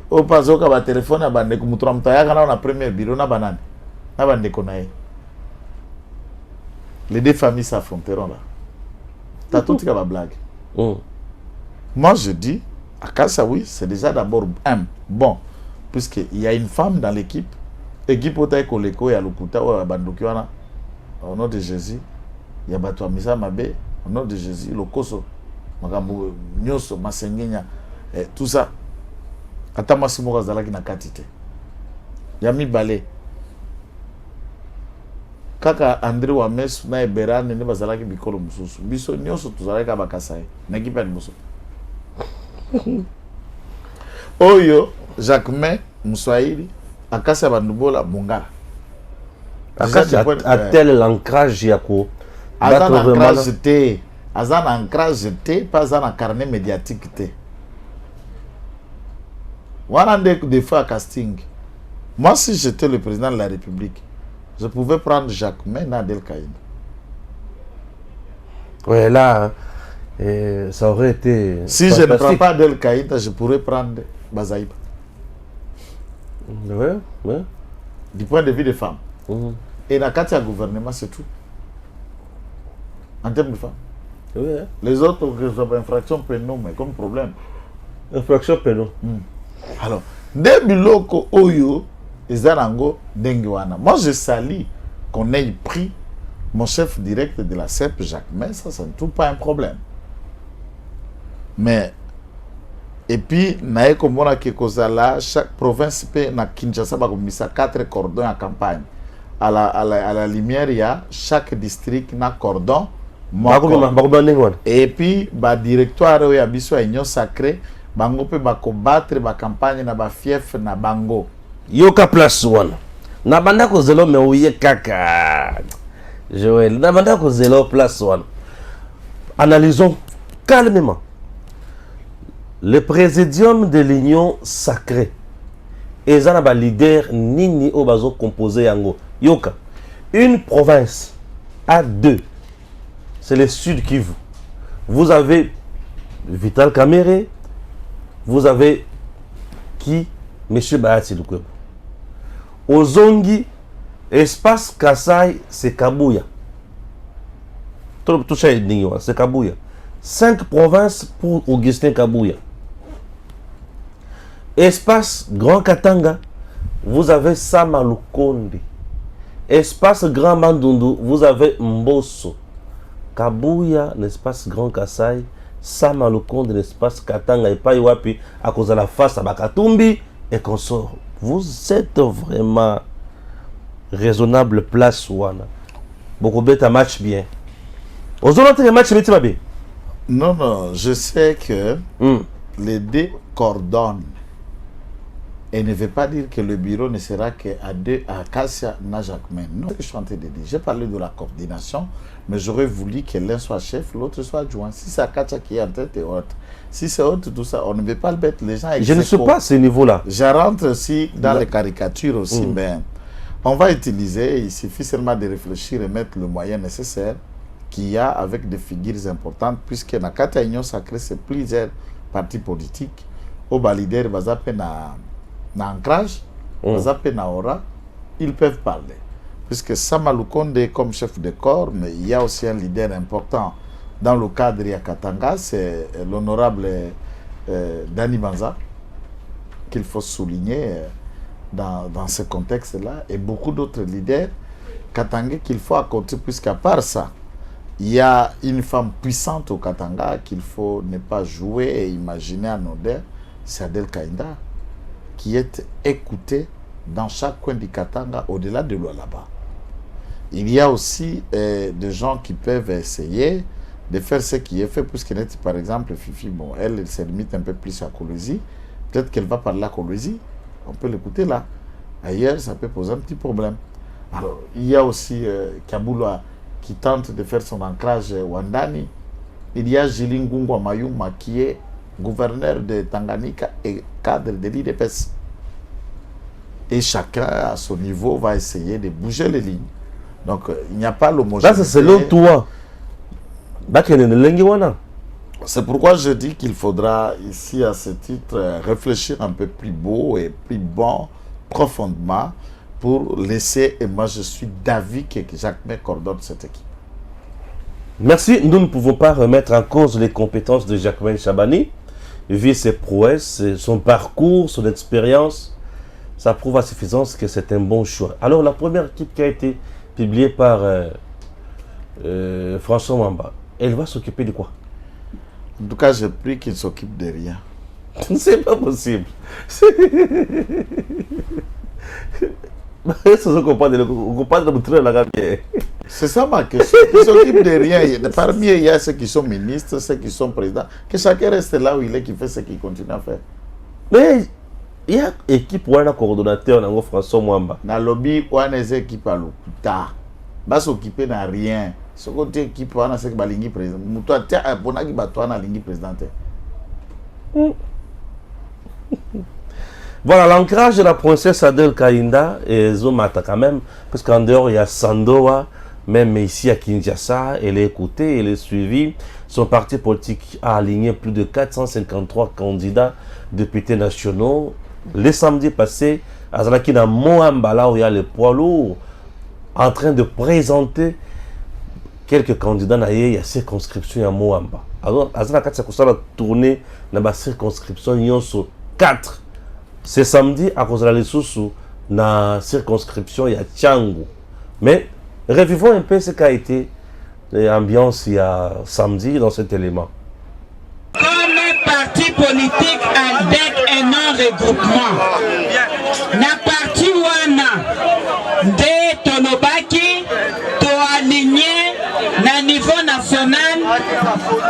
au pas au cas téléphone à bande comme tu as un premier bureau na banane na bande konae. Les deux familles s'affronteront là. T'as tout qui va blague. Moi je dis à Kassia oui, c'est déjà d'abord un bon puisqu'il y a une femme dans l'équipe. Équipe au Koleko et à Lukuta ou à Bandokiwana, au nom de Jésus, il y a Bato Amisa Mabe, au nom de Jésus, Lokoso, Magambo, Nyoso, Masengenya, tout ça. Atama Simoga Zalaki na Katite. Yami Balé. Kaka André Wames, na Eberan, ne Bazalaki Bikolo Mususu. Biso Nyoso, Tuzalaka Bakasai. Nagipa Muso. Oyo, Jacques May, Moussaïri. Akassa Bandubola Bunga. Akassa a tel l'ancrage Yako. Azan ancrage T, pas un carnet médiatique T. Voilà des fois casting. Moi, si j'étais le président de la République, je pouvais prendre Jacques May Nadel Kaïd. Ouais, là, ça aurait été. Si je ne prends pas Del Kaïd, je pourrais prendre Bazaïba. Ouais. Du point de vue des femmes. Et dans le cadre du gouvernement, c'est tout. En termes de femmes. Ouais. Les autres infractions pénales, mais comme problème. Infraction pénale. Alors, des biloko oyo, ezarango denguana. Moi, je salue qu'on ait pris mon chef direct de la CEP, Jacques May, ça ne trouve pas un problème. Mais et puis, chaque province peut na Kinshasa a 4 cordons en campagne. À la lumière, il y a chaque district na cordon. Et puis, le directoire où il y a une union sacrée, bango peut combattre la campagne na ba fief na bango. Yoka place one. Na banda ko zelo me ouye kaka. Joël, na banda ko zelo place one. Analysons calmement. Le présidium de l'union sacrée et un leader nini obazo composé yango yoka une province à deux, c'est le sud Kivu. Vous avez Vital Kamerhe, vous avez qui monsieur Bahati Lukwebo. Ozongi espace Kasai c'est Kabuya. c'est Kabouya. 5 provinces pour Augustin Kabouya. Espace Grand Katanga, vous avez Sama Lukonde. Espace Grand Bandundu, vous avez Mbosso. Kabouya, l'espace Grand Kassai, Sama Lukonde, l'espace Katanga et Paiwapi, à cause de la face à Bakatumbi et consort. Vous êtes vraiment raisonnable place Wana. Beaucoup bête match bien. Aux autres match bien. Non, non, je sais que les deux coordonnent. Et ne veut pas dire que le bureau ne sera qu'à deux, à Kassia, Najakmen. Non, je suis en train de dire. J'ai parlé de la coordination, mais j'aurais voulu que l'un soit chef, l'autre soit adjoint. Si c'est Kassia qui est en tête et autre. Si c'est autre, tout ça, on ne veut pas le mettre. Les gens. Je ne suis pas à ce niveau-là. Je rentre aussi dans les caricatures aussi, mais on va utiliser, il suffit seulement de réfléchir et mettre le moyen nécessaire qu'il y a avec des figures importantes, puisque dans la Union sacrée, c'est plusieurs partis politiques. Au leader, ancrage, ils peuvent parler. Puisque Sama Lukonde est comme chef de corps, mais il y a aussi un leader important dans le cadre de Katanga, c'est l'honorable Dani Banza, qu'il faut souligner dans ce contexte-là, et beaucoup d'autres leaders katangais qu'il faut accorder, puisqu'à part ça, il y a une femme puissante au Katanga qu'il faut ne pas jouer et imaginer en odeur, c'est Adel Kainda, qui est écouté dans chaque coin du Katanga au-delà de Lualaba. Il y a aussi des gens qui peuvent essayer de faire ce qui est fait, puisqu'elle est par exemple Fifi, bon, elle se limite un peu plus à Kolwezi, peut-être qu'elle va parler à Kolwezi, on peut l'écouter là. Ailleurs, ça peut poser un petit problème. Alors, il y a aussi Kaboula qui tente de faire son ancrage Wandani. Il y a Jilingungwa Mayuma qui est gouverneur de Tanganyika et cadre de l'IDPS. Et chacun à son niveau va essayer de bouger les lignes. Donc il n'y a pas l'homogénéité. Là, c'est selon toi. C'est pourquoi je dis qu'il faudra ici à ce titre réfléchir un peu plus beau et plus bon, profondément, pour laisser, et moi je suis d'avis que Jacquemin coordonne cette équipe. Merci. Nous ne pouvons pas remettre en cause les compétences de Jacquemin Chabani, vu ses prouesses, son parcours, son expérience. Ça prouve à suffisance que c'est un bon choix. Alors la première équipe qui a été publiée par François Mwamba, elle va s'occuper de quoi? En tout cas, je prie qu'il s'occupe de rien. C'est pas possible. C'est ça ma question. Ils s'occupent de rien. Parmi eux, il y a ceux qui sont ministres, ceux qui sont présidents. Que chacun reste là où il est, qui fait ce qu'il continue à faire. Mais il y a une équipe ou un coordonnateur dans François Mwamba. Dans le lobby, il y a une équipe à l'hôpital. Il va s'occuper de rien. Ce côté équipe, il y a une équipe président. Voilà l'ancrage de la princesse Adel Kainda et Zomata quand même, parce qu'en dehors il y a Sandoa, même ici à Kinshasa, elle est écoutée, elle est suivie. Son parti politique a aligné plus de 453 candidats députés nationaux. Le samedi passé, à Zalakina Moamba, là où il y a les poids lourds, en train de présenter quelques candidats, il y a circonscription à Moamba. Alors, à Zalakina, c'est a tourné dans la circonscription, il y a 4. C'est samedi, à cause de la sous dans la circonscription, il y a Tchango. Mais revivons un peu ce qu'a été l'ambiance il y a samedi dans cet élément. Comme parti politique avec un non-regroupement, na parti wana de Tolobaki, to aligné na niveau national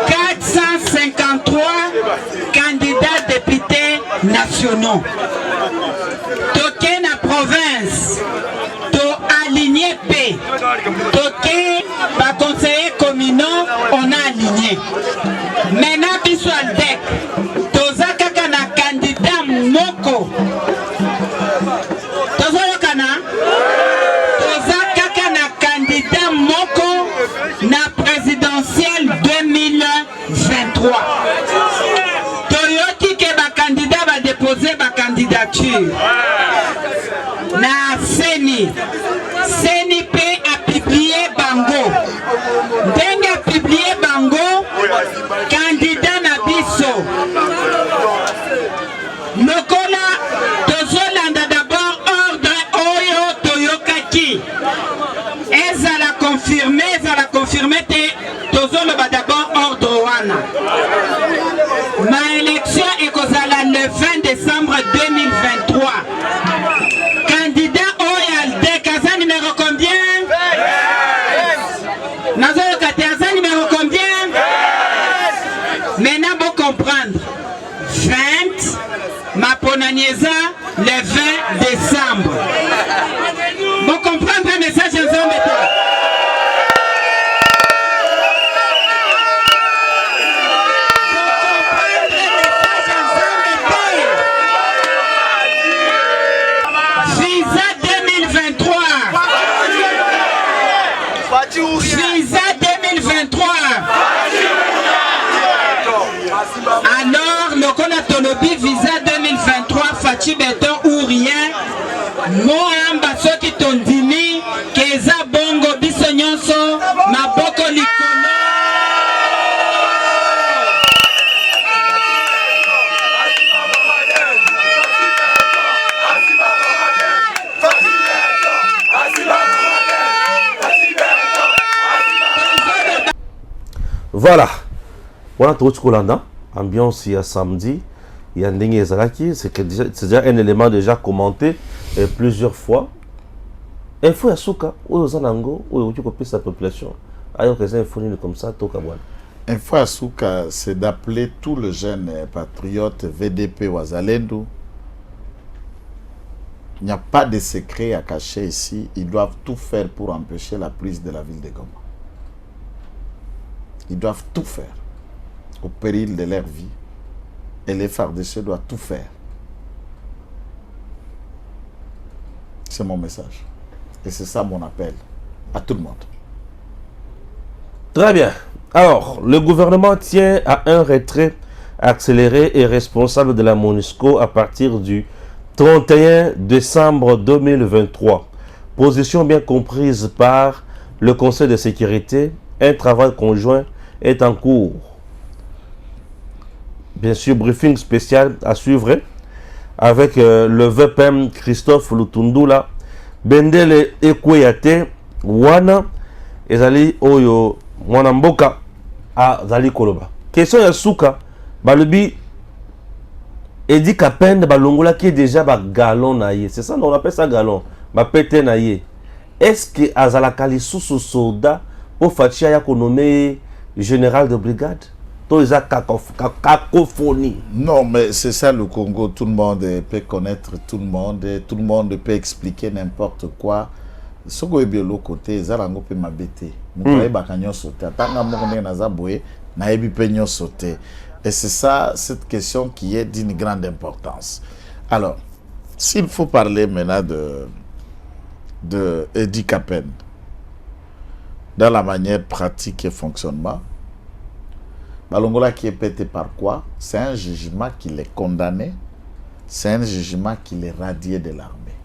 453 candidats députés nationaux. Toké na province, to aligné P. Toké ba conseiller communaux, on a aligné. Maintenant, Biswal Dek, toza kaka na candidat moko. Toza yokana? Toza kaka na candidat moko na présidentielle 2023. Toyoki ke ba candidat va déposer ba candidature. Na CENI. CENI a publié Bango. Denga lokola tozolanda d'abord ordre oyo toyokaki ezala confirmé te tozoloba d'abord ordre wana ma élection ekozala le 20 décembre 2023 candidat oyo aldek aza numéro combien nazoyoka te aza numéro combien maintenant bon comprendre 20 maponanieza le 20 décembre bon comprendre un message ensemble te Visa 2023. Alors, le Konatolobi Visa 2023, Fachi Beton ou rien. Moi, Mbasso qui t'ont dit que za bongo bisonyonso, ma boko likono. Voilà. Voilà tout ce qu'on a. Ambiance il y a samedi. Il y a Ndenge Ezalaki. C'est déjà un élément déjà commenté plusieurs fois. Info Yasuka. Où est Zanango? Où est sa population? Ailleurs que ça info comme ça. Info Yasuka, c'est d'appeler tous les jeunes patriotes VDP Wazalendo. Il n'y a pas de secret à cacher ici. Ils doivent tout faire pour empêcher la prise de la ville de Goma. Ils doivent tout faire au péril de leur vie. Et les FARDC doivent tout faire. C'est mon message. Et c'est ça mon appel à tout le monde. Très bien. Alors, le gouvernement tient à un retrait accéléré et responsable de la MONUSCO à partir du 31 décembre 2023. Position bien comprise par le Conseil de sécurité. Un travail conjoint est en cours. Bien sûr, briefing spécial à suivre avec le VPM Christophe Lutundula, Bendele Ekweyate, Wana, Ezali Oyo, Mwanamboka, à Zali Koloba. Question ya Souka, Balubi, Edi Kapen, Balongola qui est déjà galon naïe. C'est ça, on appelle ça galon. Pété naïe. Est-ce que Azalakali sous soldat pour Fatia ya nommé général de brigade? Tout les cacophonie. Non, mais c'est ça le Congo. Tout le monde peut connaître tout le monde. Tout le monde peut expliquer n'importe quoi. Ce qui est bien l'autre côté, Zalango peut m'abêter. Et c'est ça, cette question qui est d'une grande importance. Alors, s'il faut parler maintenant de Edi Kapen, dans la manière pratique et fonctionnement, Balongola qui est pété par quoi? C'est un jugement qui l'est condamné, c'est un jugement qui l'est radié de l'armée.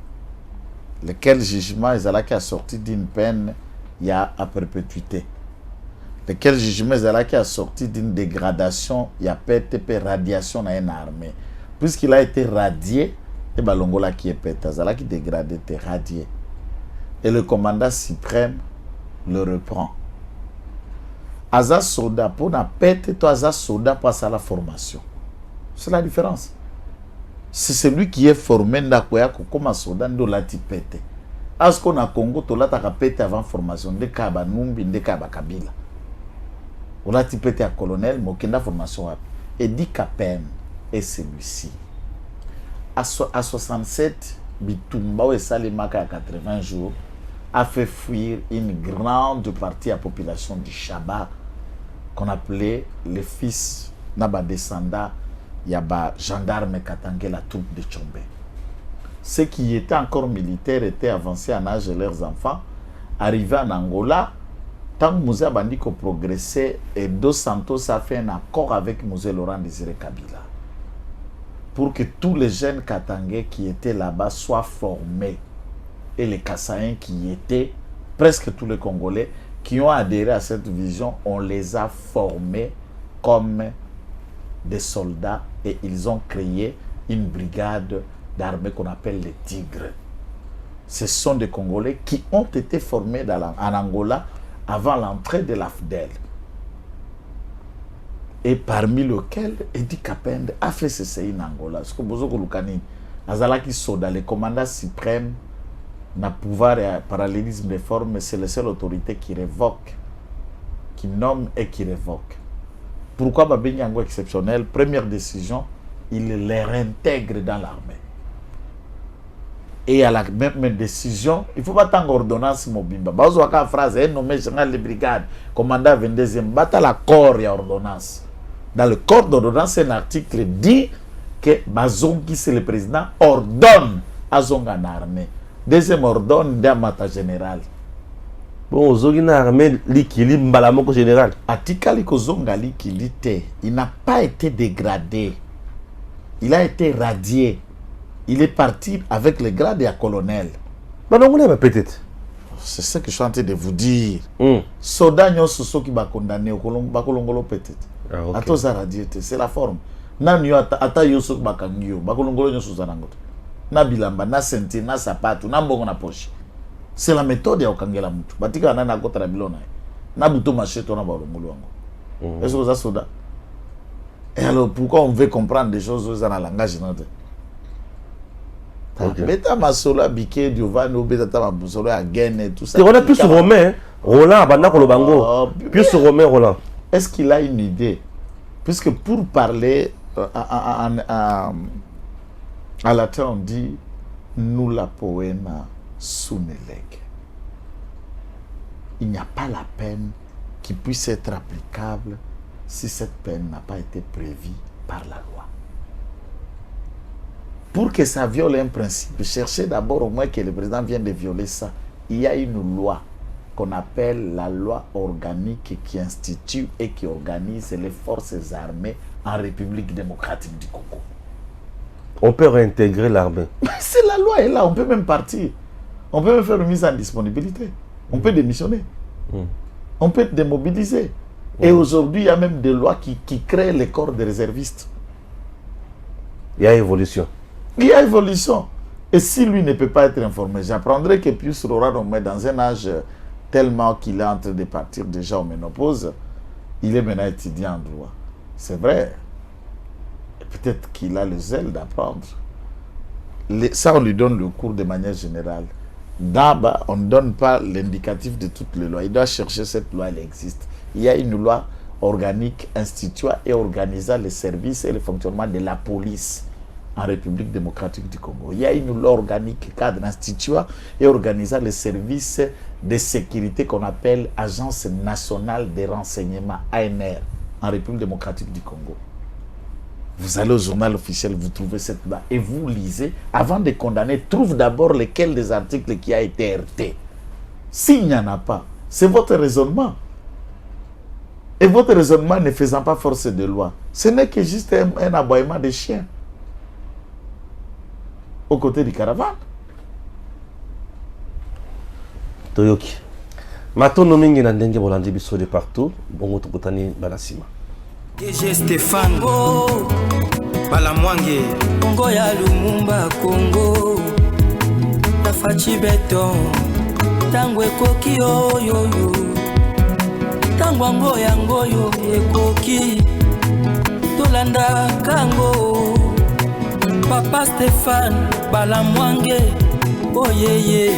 Lequel jugement qui a sorti d'une peine il y a à perpétuité. Lequel jugement qui a sorti d'une dégradation il y a PTP radiation dans une armée. Puisqu'il a été radié, et Balongola qui est pété, qui dégradé, était radié. Et le commandant suprême le reprend. Aza soda pour na pète, toi Aza soda passe à la formation. C'est la différence. C'est celui qui est formé ndakoya comme un soda ndo lati pète. Asko na Congo to lata ka pète avant formation de kaba numbi de kaba kabila. On lati pète à colonel mokenda formation wapi. Edi Kapen est celui-ci. À 67 Bitumba ou Salimaka à 80 jours a fait fuir une grande partie de la population du Chaba qu'on appelait les fils Naba descendants Yaba gendarme Katangé, la troupe de Tchombe. Ceux qui étaient encore militaires étaient avancés en âge de leurs enfants, arrivés en Angola. Tant que Moussa Bandiko progressait, et Dos Santos a fait un accord avec Moussa Laurent Désiré Kabila pour que tous les jeunes Katangais qui étaient là-bas soient formés. Et les Kassaïens qui étaient, presque tous les Congolais, qui ont adhéré à cette vision, on les a formés comme des soldats et ils ont créé une brigade d'armée qu'on appelle les Tigres. Ce sont des Congolais qui ont été formés en Angola avant l'entrée de l'AFDEL. Et parmi lesquels Edi Kapende a fait ceci en Angola. Parce que Bozoko Lukani, Azalaki Soda, le commandant suprême, n'a pouvoir et parallélisme des formes, c'est la seule autorité qui révoque, qui nomme et qui révoque. Pourquoi Babeni Ango exceptionnel? Première décision, il les réintègre dans l'armée. Et à la même décision, il ne faut pas tant ordonnance mobimba. Bazouaka phrase, nommé général de brigade, commandant 22e, bata la corps et ordonnance. Dans le corps d'ordonnance, un article dit que Bazongi, c'est le président, ordonne à Zonga l'armée. Deuxième ordonne d'Amata général. Bon, Zogina armée likili mbalamoko général. Atikali Kozonga likilité, il n'a pas été dégradé. Il a été radié. Il est parti avec le grade à colonel. Peut-être. C'est ce que je suis en train de vous dire. Soda nyoso qui va condamner au Bakolongolo peut-être. Atoza radié, c'est la forme. Na nyo ata yoso bakangyo, Bakolongolo nyoso zanangoto. Na bilamba, na senti, na sapato, na mbongo na poche. C'est la méthode ya okangela mutu. Batika na kota na bilona. Na buto macheto na balongolo wango. Est-ce que ça soda? Et alors pourquoi on veut comprendre des choses dans la langage notre? Beta Masola, Biké, Giovanni, Beta Masola, Again et tout ça. On a plus sur Romain, Roland, Abanda Kolobango. Plus sur Romain, Roland. Est-ce qu'il a une idée? Puisque pour parler à latin, on dit nous la poema Sunelek. Il n'y a pas la peine qui puisse être applicable si cette peine n'a pas été prévue par la loi. Pour que ça viole un principe, cherchez d'abord au moins que le président vienne de violer ça. Il y a une loi qu'on appelle la loi organique qui institue et qui organise les forces armées en République démocratique du Congo. On peut réintégrer l'armée. C'est la loi est là, on peut même partir. On peut même faire une mise en disponibilité. On peut démissionner. On peut démobiliser. Et aujourd'hui, il y a même des lois qui créent les corps de réservistes. Il y a évolution. Il y a évolution. Et si lui ne peut pas être informé, j'apprendrai que Pius Rora, dans un âge tellement qu'il est en train de partir déjà en ménopause, il est maintenant étudiant en droit. C'est vrai. Peut-être qu'il a le zèle d'apprendre. Ça, on lui donne le cours de manière générale. D'abord, on ne donne pas l'indicatif de toutes les lois. Il doit chercher cette loi, elle existe. Il y a une loi organique instituant et organisant les services et le fonctionnement de la police en République démocratique du Congo. Il y a une loi organique cadre instituant et organisant les services de sécurité qu'on appelle Agence nationale de renseignement, ANR, en République démocratique du Congo. Vous allez au journal officiel, vous trouvez cette loi et vous lisez. Avant de condamner, trouve d'abord lequel des articles qui a été heurté. S'il n'y en a pas, c'est votre raisonnement. Et votre raisonnement ne faisant pas force de loi, ce n'est que juste un aboiement de chien aux côtés du caravane. Toyoki. Matono mingi na ndenge bolandi biso de partout. Bongo tokotani balasima. DG Stéphane Balamwange Congo ya Lumumba Congo Tafachi Beton Tangwe koki oyoyo Tangwango yangoyo ekoki Tolanda kango Papa Stéphane Balamwange Oyeye